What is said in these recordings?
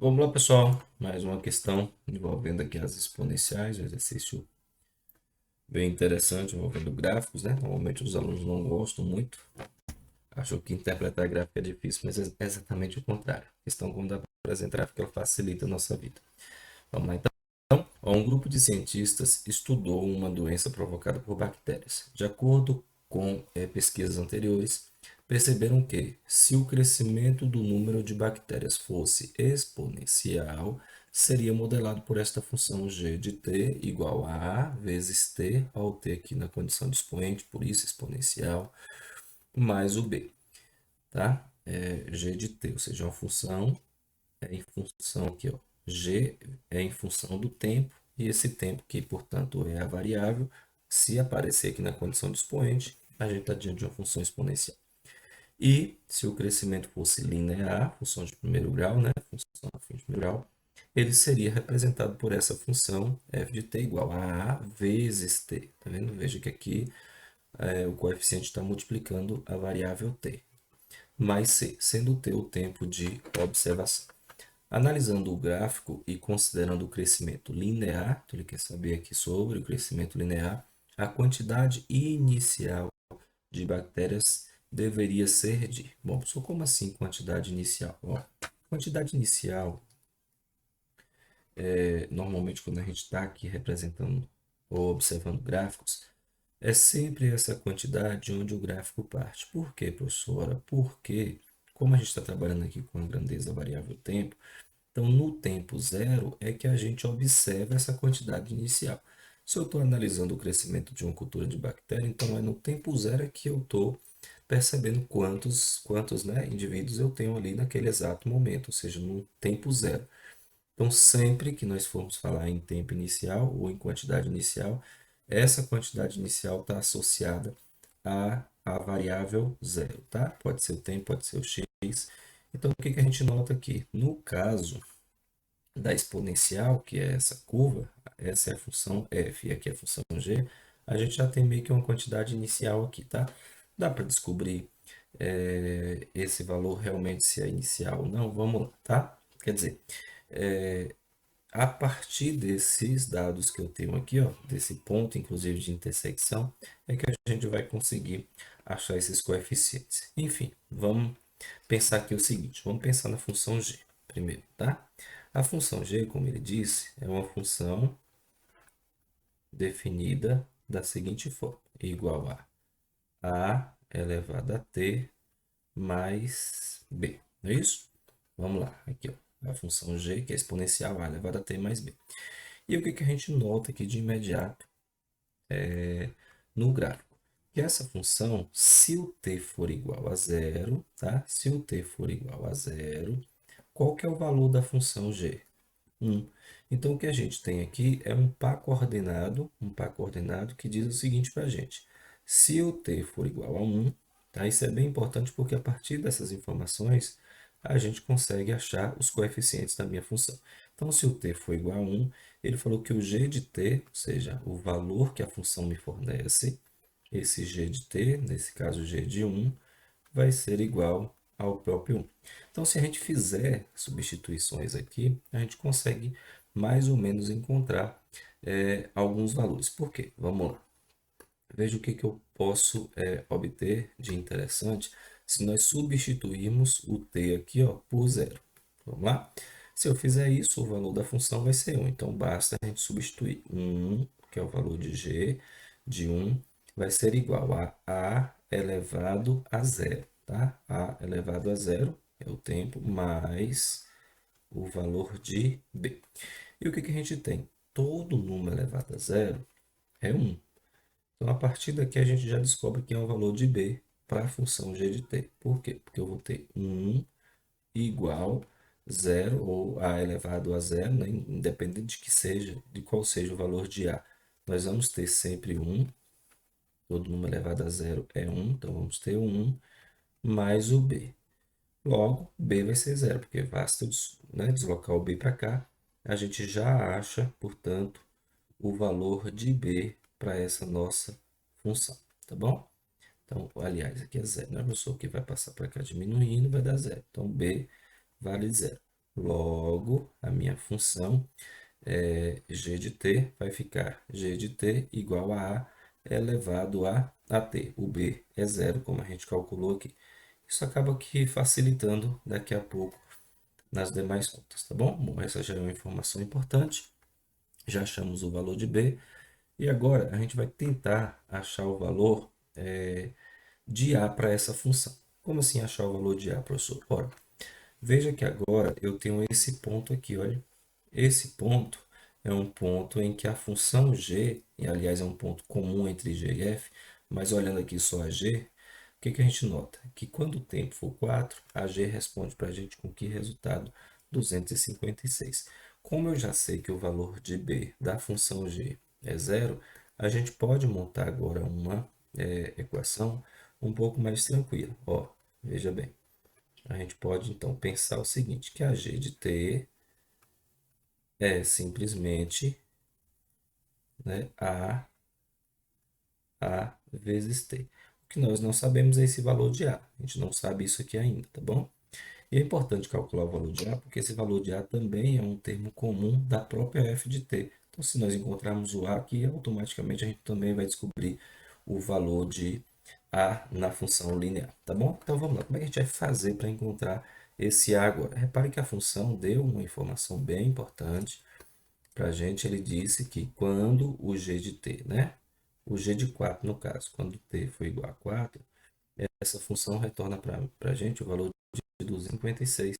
Vamos lá, pessoal. Mais uma questão envolvendo aqui as exponenciais, um exercício bem interessante envolvendo gráficos, né? Normalmente os alunos não gostam muito, acham que interpretar gráfico é difícil, mas é exatamente o contrário. A questão como dá para apresentar gráfico, ela facilita a nossa vida. Vamos lá, então. Um grupo de cientistas estudou uma doença provocada por bactérias. De acordo com pesquisas anteriores, perceberam que, se o crescimento do número de bactérias fosse exponencial, seria modelado por esta função g de t igual a vezes t, ao t aqui na condição de expoente, por isso exponencial, mais o b, tá? G de t, ou seja, uma função em função aqui, ó, g é em função do tempo, e esse tempo que, portanto, é a variável, se aparecer aqui na condição de expoente, a gente está diante de uma função exponencial. E se o crescimento fosse linear, função de primeiro grau, né, função de primeiro grau, ele seria representado por essa função f de t igual a vezes t. Tá vendo? Veja que aqui o coeficiente está multiplicando a variável t, mais c, sendo t o tempo de observação. Analisando o gráfico e considerando o crescimento linear, então ele quer saber aqui sobre o crescimento linear, a quantidade inicial de bactérias deveria ser de... Bom, professor, como assim quantidade inicial? Ó, quantidade inicial, normalmente quando a gente está aqui representando ou observando gráficos, é sempre essa quantidade onde o gráfico parte. Por quê, professora? Porque, como a gente está trabalhando aqui com a grandeza variável tempo, então, no tempo zero é que a gente observa essa quantidade inicial. Se eu estou analisando o crescimento de uma cultura de bactéria, então é no tempo zero é que eu estou percebendo quantos, né, indivíduos eu tenho ali naquele exato momento, ou seja, no tempo zero. Então, sempre que nós formos falar em tempo inicial ou em quantidade inicial, essa quantidade inicial está associada à variável zero, tá? Pode ser o tempo, pode ser o x. Então, o que que a gente nota aqui? No caso da exponencial, que é essa curva, essa é a função f e aqui é a função g, a gente já tem meio que uma quantidade inicial aqui, tá? Dá para descobrir esse valor realmente se é inicial ou não? Vamos lá, tá? Quer dizer, a partir desses dados que eu tenho aqui, ó, desse ponto, inclusive de intersecção, é que a gente vai conseguir achar esses coeficientes. Enfim, vamos pensar aqui o seguinte, vamos pensar na função g primeiro, tá? A função g, como ele disse, é uma função definida da seguinte forma, igual a elevado a t mais b, não é isso? Vamos lá, aqui ó, a função g, que é exponencial a elevado a t mais b. E o que que a gente nota aqui de imediato no gráfico? Que essa função, se o t for igual a zero, tá? Se o t for igual a zero, qual que é o valor da função g? 1. Então, o que a gente tem aqui é um par coordenado que diz o seguinte para a gente. Se o t for igual a 1, tá? Isso é bem importante porque a partir dessas informações a gente consegue achar os coeficientes da minha função. Então, se o t for igual a 1, ele falou que o g de t, ou seja, o valor que a função me fornece, esse g de t, nesse caso g de 1, vai ser igual ao próprio 1. Então, se a gente fizer substituições aqui, a gente consegue mais ou menos encontrar alguns valores. Por quê? Vamos lá. Veja o que, que eu posso obter de interessante se nós substituirmos o t aqui ó, por zero. Vamos lá? Se eu fizer isso, o valor da função vai ser 1. Então, basta a gente substituir 1, que é o valor de g, de 1, vai ser igual a elevado a zero. Tá? A elevado a zero é o tempo, mais o valor de b. E o que, que a gente tem? Todo número elevado a zero é 1. Então, a partir daqui, a gente já descobre que é o valor de b para a função g de t. Por quê? Porque eu vou ter 1 igual zero ou a elevado a zero, né? Independente de que seja, de qual seja o valor de a. Nós vamos ter sempre 1. Todo número elevado a zero é 1, então vamos ter 1 mais o b. Logo, b vai ser zero, porque basta né, deslocar o b para cá. A gente já acha, portanto, o valor de b para essa nossa função, tá bom? Então, aliás, aqui é zero, né, professor? Que vai passar para cá diminuindo, vai dar zero. Então, b vale zero. logo a minha função g de t vai ficar g de t igual a elevado a t. O b é zero, como a gente calculou aqui. Isso acaba aqui facilitando daqui a pouco nas demais contas, tá bom? Bom, essa já é uma informação importante. Já achamos o valor de b. E agora a gente vai tentar achar o valor de a para essa função. Como assim achar o valor de a, professor? Ora, veja que agora eu tenho esse ponto aqui, olha. Esse ponto é um ponto em que a função g, e aliás é um ponto comum entre g e f, mas olhando aqui só a g, o que que a gente nota? Que quando o tempo for 4, a g responde para a gente com que resultado? 256. Como eu já sei que o valor de b da função g é zero, a gente pode montar agora uma equação um pouco mais tranquila. Ó, veja bem, a gente pode então pensar o seguinte, que a g de t é simplesmente, né, a vezes t. O que nós não sabemos é esse valor de a. A gente não sabe isso aqui ainda, tá bom? E é importante calcular o valor de a, porque esse valor de a também é um termo comum da própria f de t. Então, se nós encontrarmos o a aqui, automaticamente a gente também vai descobrir o valor de a na função linear, tá bom? Então, vamos lá. Como é que a gente vai fazer para encontrar esse a agora? Repare que a função deu uma informação bem importante para a gente. Ele disse que quando o g de t, né? O g de 4 no caso, quando t for igual a 4, essa função retorna para a gente o valor de 256.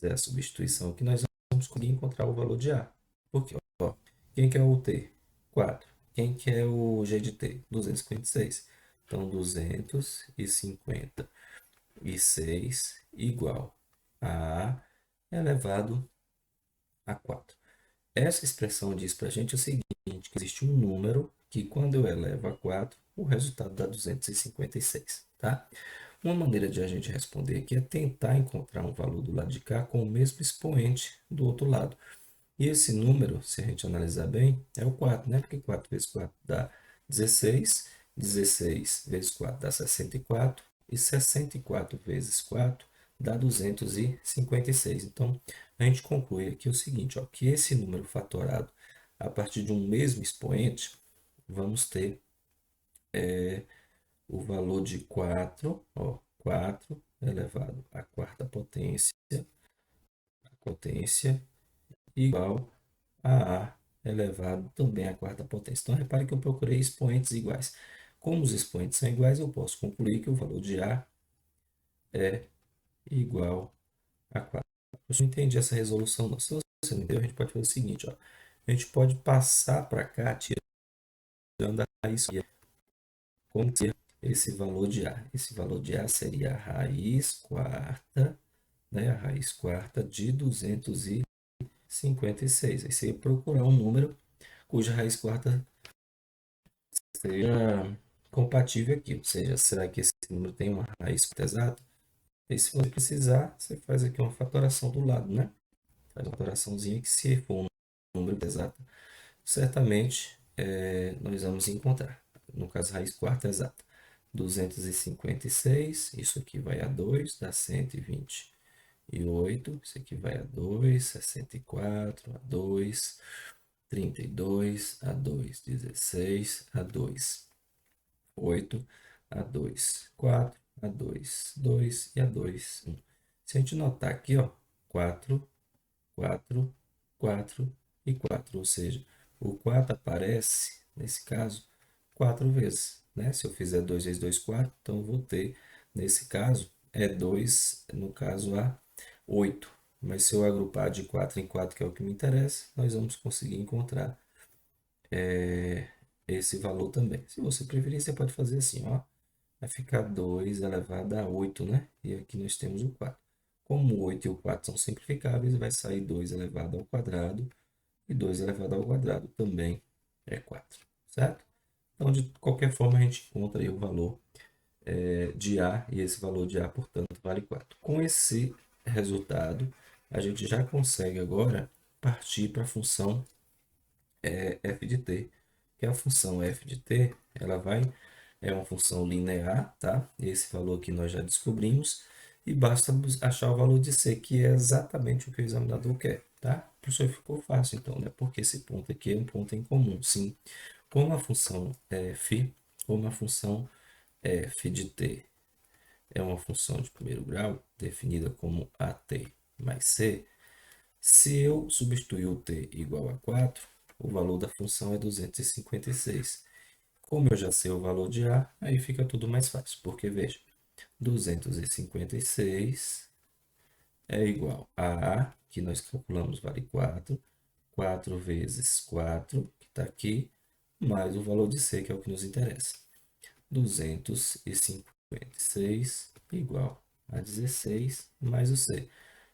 É a substituição que nós vamos conseguir encontrar o valor de A. Porque, ó, quem que é o T? 4. Quem que é o G de T? 256. Então, 256 igual a A elevado a 4. Essa expressão diz para a gente o seguinte, que existe um número que, quando eu elevo a 4, o resultado dá 256, tá? Uma maneira de a gente responder aqui é tentar encontrar um valor do lado de cá com o mesmo expoente do outro lado. E esse número, se a gente analisar bem, é o 4, né? Porque 4 vezes 4 dá 16, 16 vezes 4 dá 64, e 64 vezes 4 dá 256. Então, a gente conclui aqui o seguinte, ó, que esse número fatorado a partir de um mesmo expoente, vamos ter o valor de 4, ó, 4 elevado à quarta potência igual a elevado também à quarta potência. Então, repare que eu procurei expoentes iguais. Como os expoentes são iguais, eu posso concluir que o valor de A é igual a 4. Eu não entendi essa resolução, não. Se você não entendeu, a gente pode fazer o seguinte, ó. A gente pode passar para cá, tirando a raiz. Como seria esse valor de A? Esse valor de A seria a raiz quarta, né? A raiz quarta de 256. Aí você ia procurar um número cuja raiz quarta seja compatível aqui. Ou seja, será que esse número tem uma raiz quarta exata? E se você precisar, você faz aqui uma fatoração do lado, né? Faz uma fatoraçãozinha que, se for um número exato, certamente nós vamos encontrar. No caso, raiz quarta exata. 256, isso aqui vai a 2, dá 128. Isso aqui vai a 2, 64, a 2, 32, a 2, 16, a 2, 8, a 2, 4, a 2, 2 e a 2, 1. Se a gente notar aqui, ó, 4, 4, 4 e 4, ou seja, o 4 aparece, nesse caso, 4 vezes, né? Se eu fizer 2 vezes 2, 4, então eu vou ter, nesse caso, 2, no caso, a 8. Mas se eu agrupar de 4 em 4, que é o que me interessa, nós vamos conseguir encontrar esse valor também. Se você preferir, você pode fazer assim, ó. Vai ficar 2 elevado a 8, né? E aqui nós temos o 4. Como o 8 e o 4 são simplificáveis, vai sair 2 elevado ao quadrado. E 2 elevado ao quadrado também é 4, certo? Então, de qualquer forma, a gente encontra aí o valor de A, e esse valor de A, portanto, vale 4. Com esse resultado, a gente já consegue agora partir para a função f de t, que a função f de t, ela é uma função linear, tá? Esse valor aqui nós já descobrimos, e basta achar o valor de C, que é exatamente o que o examinador quer, tá? Professor, ficou fácil então, né? Porque esse ponto aqui é um ponto em comum, sim. Como a função f, como a função f de t é uma função de primeiro grau, definida como at mais c, se eu substituir o t igual a 4, o valor da função é 256. Como eu já sei o valor de a, aí fica tudo mais fácil, porque veja, 256 é igual a A, que nós calculamos vale 4, 4 vezes 4, que está aqui, mais o valor de C, que é o que nos interessa. 256 igual a 16 mais o C.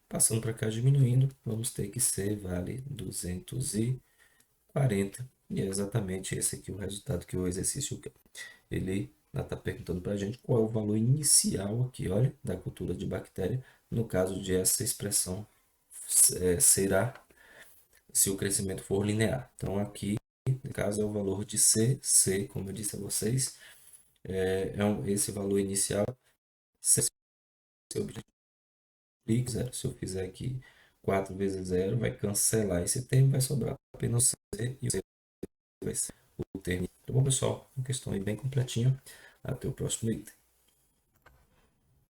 Passando para cá diminuindo, vamos ter que C vale 240. E é exatamente esse aqui o resultado que o exercício quer. Ele está perguntando para a gente qual é o valor inicial aqui, olha, da cultura de bactéria, no caso de essa expressão será se o crescimento for linear. Então, aqui, no caso, é o valor de C. C, como eu disse a vocês, esse valor inicial. Se eu zero. Se eu fizer aqui 4 vezes zero, vai cancelar esse termo, vai sobrar apenas C e o C vai ser o termo. Tá bom, pessoal? Uma questão aí bem completinha. Até o próximo item.